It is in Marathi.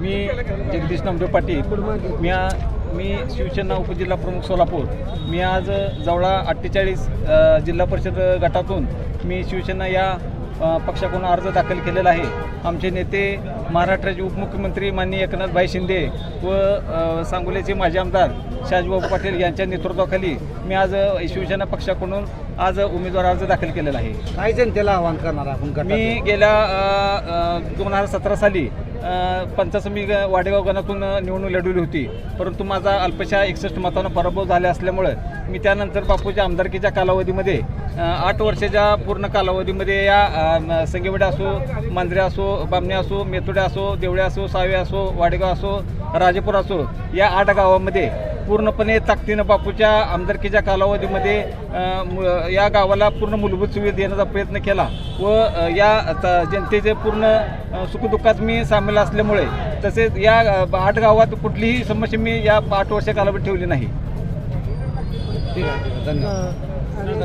मी जगदीश नामदेव पाटील. मी शिवसेना उपजिल्हा प्रमुख सोलापूर. मी आज जवळा 48 जिल्हा परिषद गटातून मी शिवसेना या पक्षाकडून अर्ज दाखल केलेला आहे. आमचे नेते महाराष्ट्राचे उपमुख्यमंत्री माननीय एकनाथभाई शिंदे व सांगोल्याचे माजी आमदार शहाजीबाबू पाटील यांच्या नेतृत्वाखाली मी आज शिवसेना पक्षाकडून आज उमेदवार अर्ज दाखल केलेला आहे. काय जनतेला आवाहन करणार आपण? मी गेल्या 2017 साली पंचायत वाडेगाव गणातून निवडणूक लढवली होती, परंतु माझा अल्पशा 61 मतांना पराभव झाला असल्यामुळे मी त्यानंतर बापूच्या आमदारकीच्या कालावधीमध्ये 8 वर्षाच्या पूर्ण कालावधीमध्ये या संगेवाडी असो, मांजरे असो, बामणे असो, मेथोडे असो, देवळे असो, सावे असो, वाडेगाव असो, राजेपूर असो, या 8 गावामध्ये पूर्णपणे ताकदीनं बापूच्या आमदारकीच्या कालावधीमध्ये या गावाला पूर्ण मूलभूत सुविधा देण्याचा प्रयत्न केला व या जनतेचे पूर्ण सुखदुःखात मी सामील असल्यामुळे तसेच या 8 गावात कुठलीही समस्या मी या 8 वर्ष कालावधी ठेवली नाही. ठीक आहे, धन्यवाद.